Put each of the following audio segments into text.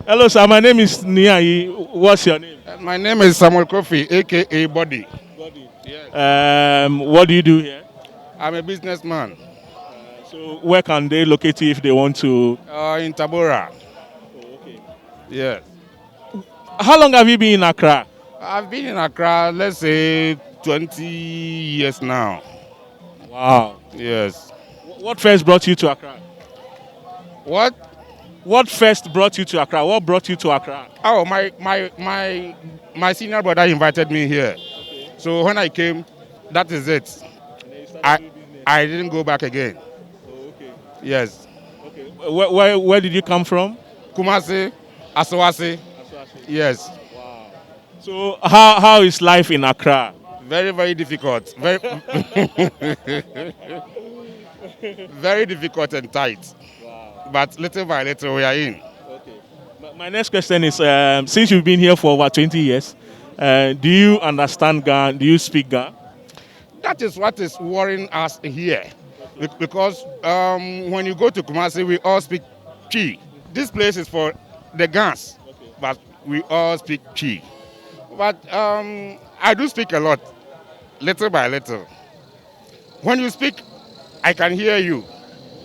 Hello, sir. My name is Niayi. What's your name? My name is Samuel Kofi, aka Body. Body. Yes. What do you do here? I'm a businessman So, where can they locate you if they want to? in Tabora. Oh, okay. Yes. How long have you been in Accra? I've been in Accra, let's say 20 years now. Wow. Yes. What first brought you to Accra? What? What first brought you to Accra? What brought you to Accra? Oh, my senior brother invited me here. Okay. So when I came, that is it. And then you started I doing business. I didn't go back again. Oh, okay. Yes. Okay. Where did you come from? Kumasi, Asawasi. Aswati. Yes. Wow. So how is life in Accra? Very, very difficult. Very, very difficult and tight. Wow. But little by little, we are in. Okay. My next question is: since you've been here for over 20 years, do you understand Ga? Do you speak Ga? That is what is worrying us here. Because when you go to Kumasi, we all speak Chi. This place is for the guns, Okay. but we all speak Chi. But I do speak a lot, little by little. When you speak, I can hear you,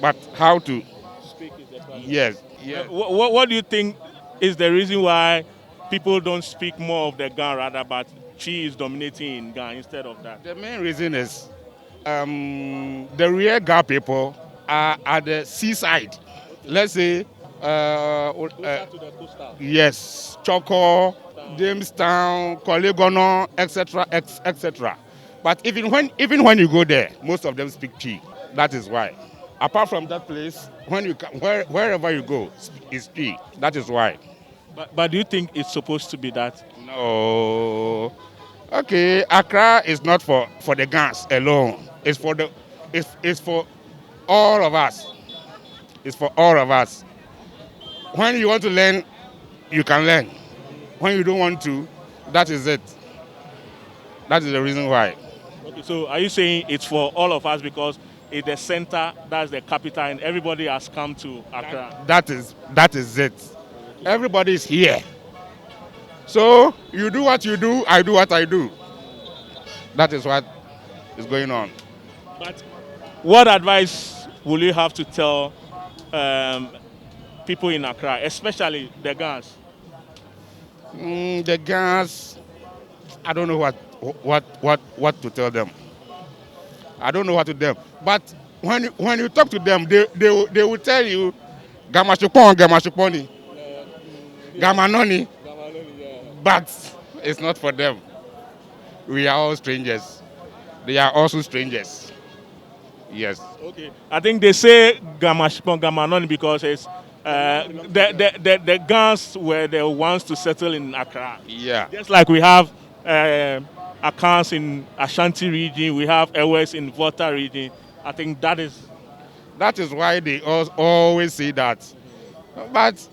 but how to? Speak is the problem. Yes, yes. What do you think is the reason why people don't speak more of the Ga rather, but Chi is dominating in Ga instead of that? The main reason is the real Ga people are at the seaside. Let's say, Closer to the coastal. yes, Chorkor, Jamestown, Kolegono, etc., etc. But even when you go there, most of them speak Chi. That is why. Apart from that place, when wherever you go, is Chi. That is why. But do you think it's supposed to be that? No. Okay, Accra is not for the guns alone. It's for all of us. It's for all of us. When you want to learn, you can learn. When you don't want to, that is it. That is the reason why. Okay, so are you saying it's for all of us because it's the center, that's the capital, and everybody has come to Accra? That is it. Everybody is here. So you do what you do, I do what I do. That is what is going on. But what advice will you have to tell um, people in Accra, especially the Gans? The guys, I don't know what to tell them. I don't know what to tell them. But when you talk to them, they will tell you, Gamashupon, Gamashuponi, Gamanoni. But it's not for them. We are all strangers. They are also strangers. Yes. Okay, I think they say Gamashpon Gamanon because it's the Gans were the ones to settle in Accra. Yeah. Just like we have accounts in Ashanti region, we have Ewes in Volta region. I think that is That is why they always say that. But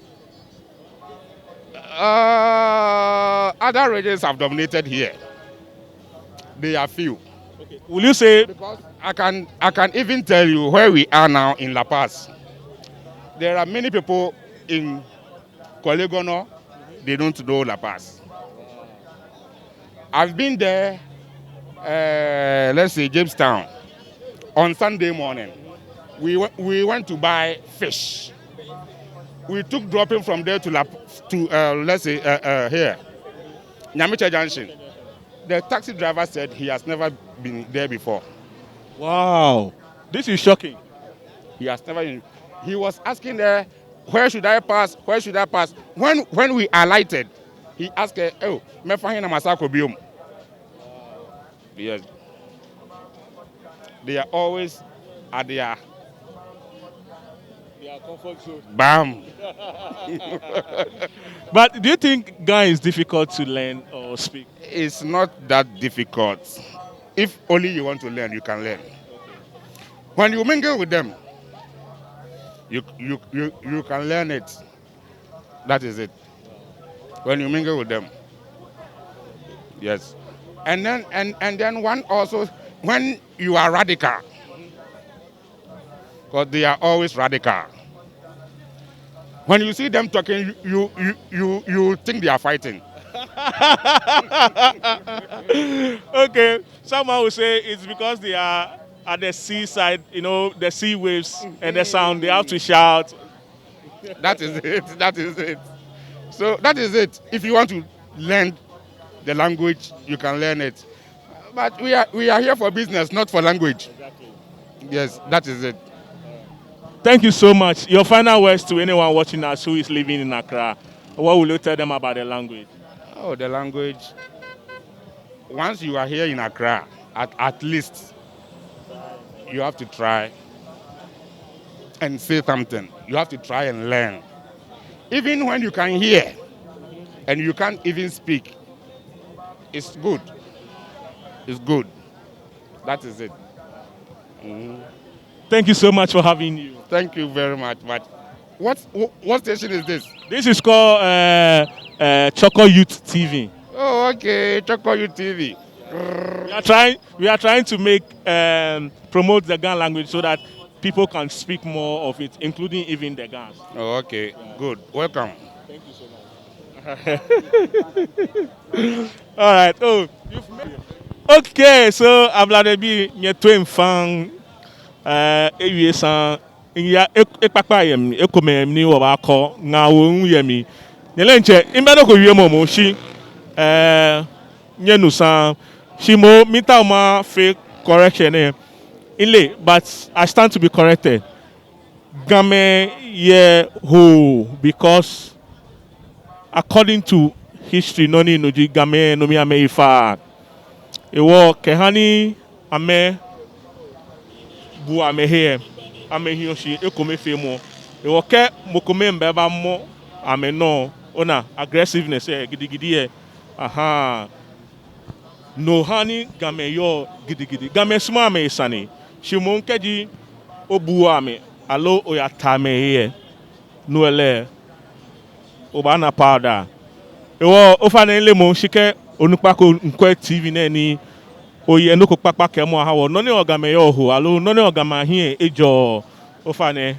other regions have dominated here. They are few. okay. Will you say Because I can even tell you where we are now in La Paz. There are many people in Kolegono, they don't know La Paz. I've been there, let's say Jamestown, on Sunday morning. We went to buy fish. We took dropping from there to let's say here, Nyamicha Junction. The taxi driver said he has never been there before. wow? This is shocking. He has never been. He was asking there, where should I pass? Where should I pass? When we alighted, he asked, oh, me fahina masako biom. Yes. They are always at their Their comfort zone. bam. But do you think Ga is difficult to learn or speak? It's not that difficult. If only you want to learn, you can learn. When you mingle with them, you can learn it. That is it. When you mingle with them. Yes. And then one also, when you are radical, because they are always radical. When you see them talking, you think they are fighting. Okay, someone will say it's because they are at the seaside, you know, the sea waves and the sound, they have to shout. That is it. That is it. So that is it. If you want to learn the language, you can learn it. But we are here for business, not for language. Yes, that is it. Thank you so much. Your final words to anyone watching us who is living in Accra. What will you tell them about the language? Oh, the language. Once you are here in Accra, at least you have to try and say something. You have to try and learn. Even when you can hear and you can't even speak, it's good. It's good. That is it. Thank you so much for having you. Thank you very much. But what station is this? This is called Chorkor Youth TV. Oh, okay. Chorkor TV. We are trying to make promote the Ghan language so that people can speak more of it, including even the Ghans. Oh, okay. Good. Welcome. Thank you so much. All right. Oh, you've made. Okay, so Abladebi nye twin fan ewie san ya ekpakpa yem ekome ni wo ba ko nga wo yemi. Nyele nche imbe ko wie mo shi nye nusan shimo mita ma fake correction ile, but I stand to be corrected. Game ye ho, because according to history noni noji game no mi ame ifa ewo kehani ame bu ame here ame hioshi ekome fe mo ewo ke mokome mbe ba mo ame no ona aggressiveness gidigidi aha no hani game yo gidigidi game suma ame isani shimon keji obu ame alo oyatame here no ele obana powder ewo ofane le mo shike onupako nkwe TV na ni oye no ko papa ke mo hawo no ni ogame yo ho alo no ni ogama here ejo ofane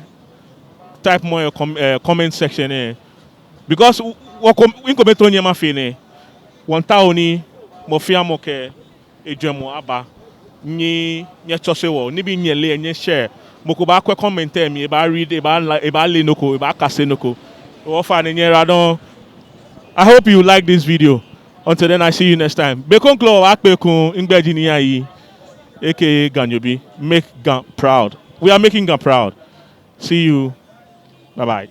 type more your comment section because wo in comment on yema fe ne wonta oni mo fia mo ke ejo mo aba ni nye chose wo ni bi nyele nye share mo ko ba kwe comment mi e ba read e ba le noko e ba kase noko ofane nye radon. I hope you like this video. Until then, I see you next time. Bekon Klo Akbekun Ingbejiniya yi, aka Ganyobi. Make Gan proud. We are making Gan proud. See you. Bye bye.